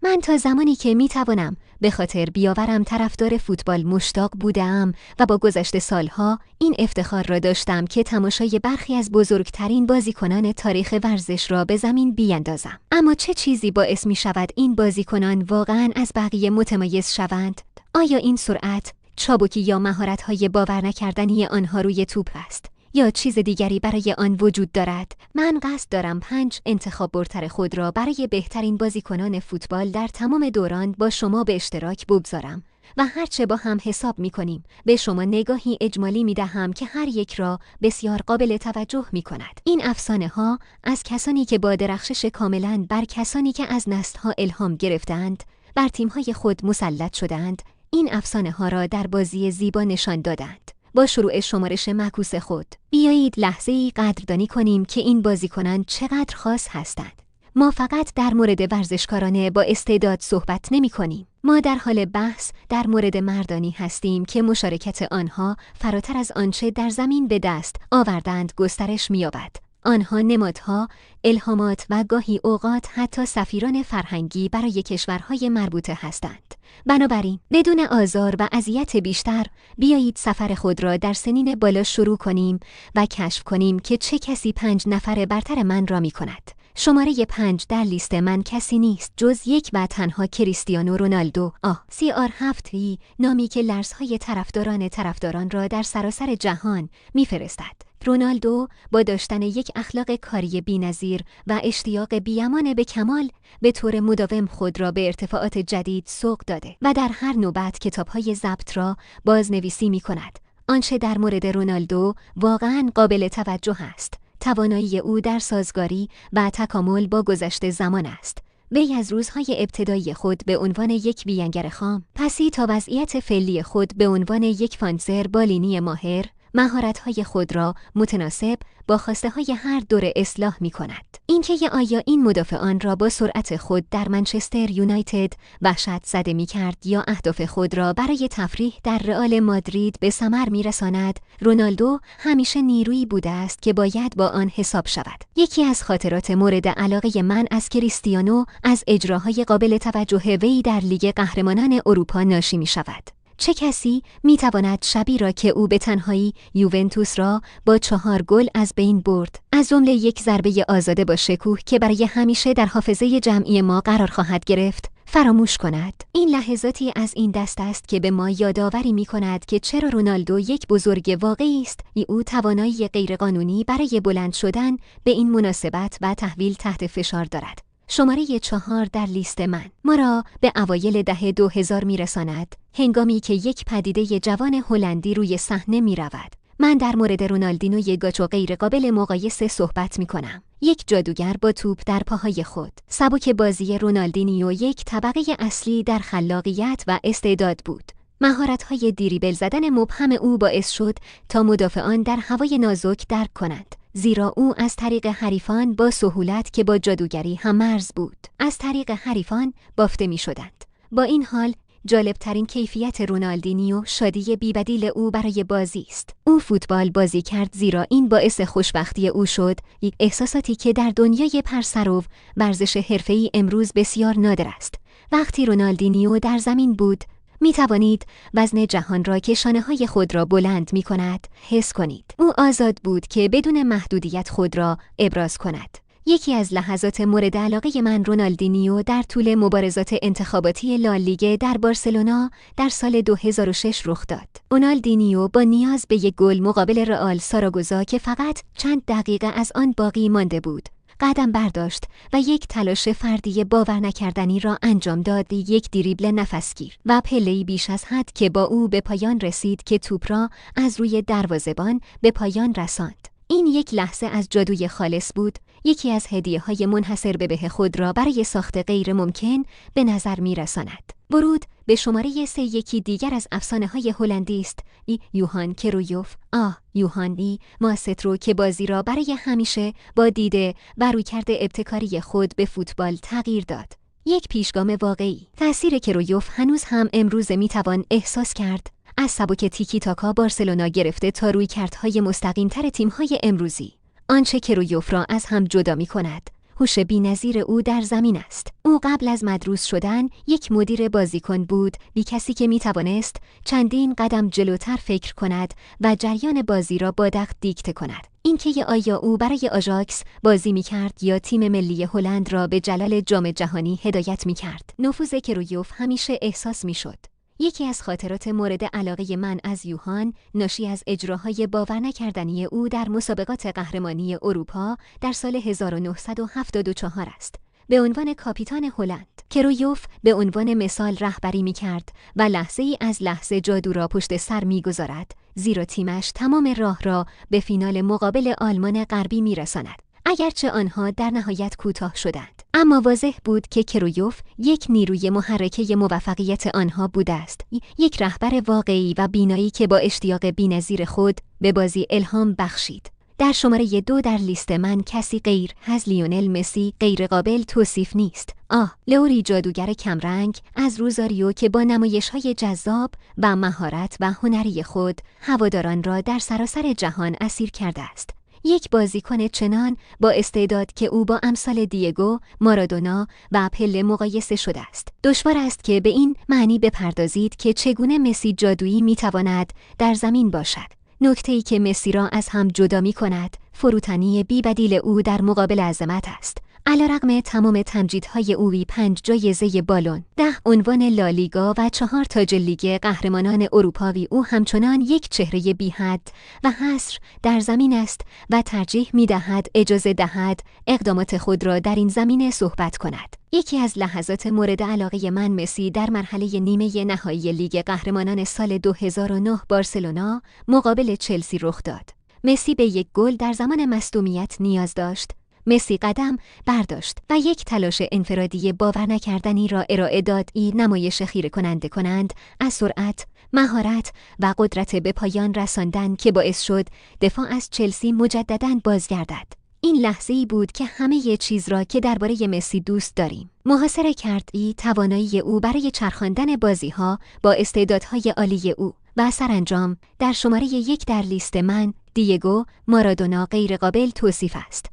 من تا زمانی که میتوانم به خاطر بیاورم طرفدار فوتبال مشتاق بودم و با گذشت سالها این افتخار را داشتم که تماشای برخی از بزرگترین بازیکنان تاریخ ورزش را به زمین بیاندازم. اما چه چیزی باعث می شود این بازیکنان واقعاً از بقیه متمایز شوند؟ آیا این سرعت، چابکی یا مهارت‌های باور نکردنی آنها روی توپ است؟ یا چیز دیگری برای آن وجود دارد؟ من قصد دارم 5 انتخاب برتر خود را برای بهترین بازیکنان فوتبال در تمام دوران با شما به اشتراک بگذارم و هرچه با هم حساب می کنیم به شما نگاهی اجمالی می دهم که هر یک را بسیار قابل توجه می کند. این افسانه ها از کسانی که با درخشش کاملاً بر کسانی که از نسل‌ها الهام گرفتند بر تیم‌های خود مسلط شدند، این افسانه ها را در بازی زیبا نشان دادند. با شروع شمارش معکوس خود بیایید لحظه‌ای قدردانی کنیم که این بازیکنان چقدر خاص هستند. ما فقط در مورد ورزشکاران با استعداد صحبت نمی‌کنیم. ما در حال بحث در مورد مردانی هستیم که مشارکت آنها فراتر از آنچه در زمین به دست آوردند گسترش می‌یابد. آنها نمادها، الهامات و گاهی اوقات حتی سفیران فرهنگی برای کشورهای مربوطه هستند. بنابراین بدون آزار و اذیت بیشتر بیایید سفر خود را در سنین بالا شروع کنیم و کشف کنیم که چه کسی 5 نفر برتر من را می کند. شماره 5 در لیست من کسی نیست جز یک و تنها کریستیانو رونالدو. CR7 نامی که لرزهای طرفداران را در سراسر جهان می‌فرستد. رونالدو با داشتن یک اخلاق کاری بی‌نظیر و اشتیاق بی‌امان به کمال به طور مداوم خود را به ارتفاعات جدید سوق داده و در هر نوبت کتاب‌های ضبط را بازنویسی می‌کند. آنچه در مورد رونالدو واقعاً قابل توجه است، توانایی او در سازگاری و تکامل با گذشت زمان است. وی از روزهای ابتدایی خود به عنوان یک بیانگر خام، پسی تا وضعیت فعلی خود به عنوان یک فانسر بالینی ماهر، مهارت‌های خود را متناسب با خواسته‌های هر دور اصلاح می‌کند. اینکه آیا این مدافع آن را با سرعت خود در منچستر یونایتد وحشت زده می‌کرد یا اهداف خود را برای تفریح در رئال مادرید به ثمر می‌رساند، رونالدو همیشه نیرویی بوده است که باید با آن حساب شود. یکی از خاطرات مورد علاقه من از کریستیانو از اجراهای قابل توجه وی در لیگ قهرمانان اروپا ناشی می‌شود. چه کسی میتواند شبی را که او به تنهایی یوونتوس را با 4 گل از بین برد، از جمله یک ضربه آزاده با شکوه که برای همیشه در حافظه جمعی ما قرار خواهد گرفت، فراموش کند؟ این لحظاتی از این دست است که به ما یادآوری می‌کند که چرا رونالدو یک بزرگ واقعی است. او توانایی غیرقانونی برای بلند شدن به این مناسبت و تحویل تحت فشار دارد. شماره 4 در لیست من ما را به اوایل دهه 2000 میرساند، هنگامی که یک پدیده جوان هلندی روی صحنه می رود. من در مورد رونالدینوی گاچو غیر قابل مقایسه صحبت می کنم. یک جادوگر با توپ در پاهای خود. سبک بازی رونالدینیو یک طبقه اصلی در خلاقیت و استعداد بود. مهارت‌های دریبل زدن مبهم او باعث شد تا مدافعان در هوای نازک درک کنند، زیرا او از طریق حریفان با سهولت که با جادوگری هم مرز بود، از طریق حریفان بافته می شدند. با این حال جالبترین کیفیت رونالدینیو شادی بی‌بدیل او برای بازی است. او فوتبال بازی کرد زیرا این باعث خوشبختی او شد، یک احساساتی که در دنیای پرسرو ورزش حرفه‌ای امروز بسیار نادر است. وقتی رونالدینیو در زمین بود، می توانید وزن جهان را که شانه‌های خود را بلند می کند حس کنید. او آزاد بود که بدون محدودیت خود را ابراز کند. یکی از لحظات مورد علاقه من رونالدینیو در طول مبارزات انتخاباتی لالیگا در بارسلونا در سال 2006 رخ داد. رونالدینیو با نیاز به یک گل مقابل رئال ساراگوزا که فقط چند دقیقه از آن باقی مانده بود، قدم برداشت و یک تلاش فردی باور نکردنی را انجام داد، یک دریبل نفسگیر و پله‌ای بیش از حد که با او به پایان رسید که توپ را از روی دروازه‌بان به پایان رساند. این یک لحظه از جادوی خالص بود، یکی از هدیه‌های منحصر به خود را برای ساخت غیر ممکن به نظر می‌رساند. ورود به شماره 3 یکی دیگر از افسانه‌های هلندی است، یوهان کرویوف. یوهانی ماسترو که بازی را برای همیشه با دیده و رویکرد ابتکاری خود به فوتبال تغییر داد. یک پیشگام واقعی. تأثیر کرویوف هنوز هم امروز میتوان احساس کرد. از سبک تیکی تاکا بارسلونا گرفته تا رویکردهای مستقیم‌تر تیم‌های امروزی. آنچه کرویوف را از هم جدا می‌کند، هوش بی‌نظیر او در زمین است. او قبل از مدروس شدن یک مدیر بازیکن بود، بی کسی که میتوانست چندین قدم جلوتر فکر کند و جریان بازی را با دقت دیکته کند. اینکه آیا او برای آژاکس بازی می‌کرد یا تیم ملی هلند را به جلال جام جهانی هدایت می‌کرد، نفوذ کرویوف همیشه احساس می‌شد. یکی از خاطرات مورد علاقه من از یوهان ناشی از اجراهای باور نکردنی او در مسابقات قهرمانی اروپا در سال 1974 است. به عنوان کاپیتان هلند، کرویوف به عنوان مثال رهبری می‌کرد و لحظه‌ای از لحظه جادو را پشت سر می‌گذارد، زیرا تیمش تمام راه را به فینال مقابل آلمان غربی می‌رساند. اگرچه آنها در نهایت کوتاه شدند، اما واضح بود که کرویوف یک نیروی محرکه موفقیت آنها بوده است، یک رهبر واقعی و بینایی که با اشتیاق بی‌نظیر خود به بازی الهام بخشید. در شماره 2 در لیست من کسی غیر از لیونل مسی غیر قابل توصیف نیست. لوری جادوگر کمرنگ از روزاریو که با نمایش‌های جذاب و مهارت و هنری خود هواداران را در سراسر جهان اسیر کرده است. یک بازیکن چنان با استعداد که او با امثال دیگو، مارادونا و پله مقایسه شده است. دشوار است که به این معنی بپردازید که چگونه مسی جادویی میتواند در زمین باشد. نکته‌ای که مسی را از هم جدا می‌کند، فروتنی بی‌بدیل او در مقابل عظمت است. علیرغم تمام تمجیدهای او 5 جایزه بالون، 10 عنوان لالیگا و 4 تاج لیگ قهرمانان اروپایی، او همچنان یک چهره بی‌حد و حصر در زمین است و ترجیح می‌دهد اجازه دهد اقدامات خود را در این زمینه صحبت کند. یکی از لحظات مورد علاقه من مسی در مرحله نیمه نهایی لیگ قهرمانان سال 2009 بارسلونا مقابل چلسی رخ داد. مسی به یک گل در زمان مصدومیت نیاز داشت. مسی قدم برداشت و یک تلاش انفرادی باور نکردنی را ارائه داد. این نمایش خیره کنند از سرعت، مهارت و قدرت به پایان رساندن که باعث شد دفاع از چلسی مجدداً بازگردد. این لحظه‌ای بود که همه چیز را که درباره مسی دوست داریم محاصره کرد. توانایی او برای چرخاندن بازی‌ها با استعدادهای عالی او و سرانجام در شماره 1 در لیست من دیگو مارادونا غیرقابل توصیف است.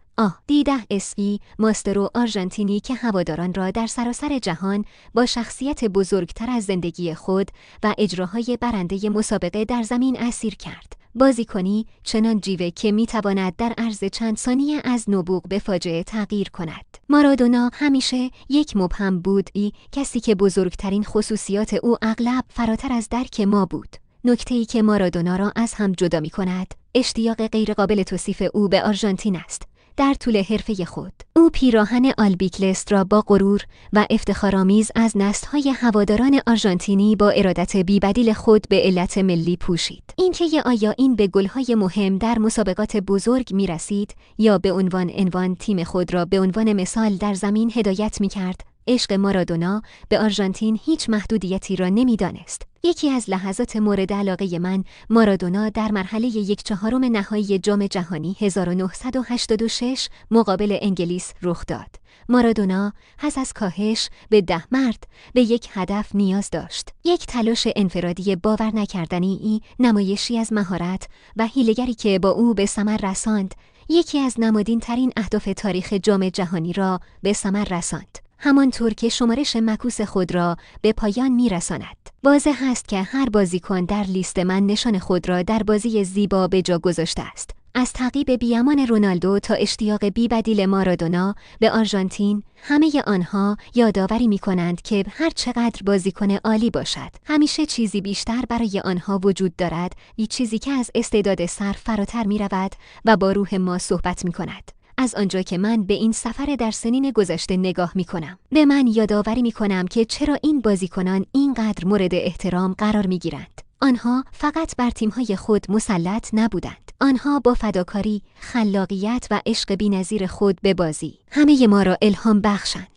دی10 ماسترو آرژانتینی که هواداران را در سراسر جهان با شخصیت بزرگتر از زندگی خود و اجراهای برنده مسابقه در زمین اسیر کرد. بازیکنی چنان جیوه که میتواند در عرض چند ثانیه از نبوغ به فاجعه تغییر کند. مارادونا همیشه یک مبهم بود، کسی که بزرگترین خصوصیات او اغلب فراتر از درک ما بود. نکته‌ای که مارادونا را از هم جدا می‌کند، اشتیاق غیرقابل توصیف او به آرژانتین است. در طول حرفه خود، او پیراهن آلبیکلست را با غرور و افتخارآمیز از نسل‌های هواداران آرژانتینی با ارادت بی‌بدیل خود به علت ملی پوشید. اینکه آیا این به گل‌های مهم در مسابقات بزرگ می‌رسید یا به عنوان تیم خود را به عنوان مثال در زمین هدایت می‌کرد، عشق مارادونا به آرژانتین هیچ محدودیتی را نمی‌دانست. یکی از لحظات مورد علاقه من مارادونا در مرحله 1/4 نهایی جام جهانی 1986 مقابل انگلیس رخ داد. مارادونا پس از کاهش به 10 مرد به یک هدف نیاز داشت. یک تلاش انفرادی باور نکردنی، نمایشی از مهارت و حیله‌گری که با او به ثمر رساند، یکی از نمادین ترین اهداف تاریخ جام جهانی را به ثمر رساند. همانطور که شمارش معکوس خود را به پایان می‌رساند. واضح است که هر بازیکن در لیست من نشان خود را در بازی زیبا به جا گذاشته است. از تعقیب بیامان رونالدو تا اشتیاق بی‌بدیل مارادونا به آرژانتین، همه آنها یادآوری می‌کنند که هر چقدر بازیکن عالی باشد، همیشه چیزی بیشتر برای آنها وجود دارد، چیزی که از استعداد سر فراتر می‌رود و با روح ما صحبت می‌کند. از آنجا که من به این سفر در سنین گذشته نگاه می‌کنم، به من یادآوری می‌کنم که چرا این بازیکنان اینقدر مورد احترام قرار می‌گیرند. آنها فقط بر تیم‌های خود مسلط نبودند. آنها با فداکاری، خلاقیت و عشق بی‌نظیر خود به بازی همه ما را الهام بخشند.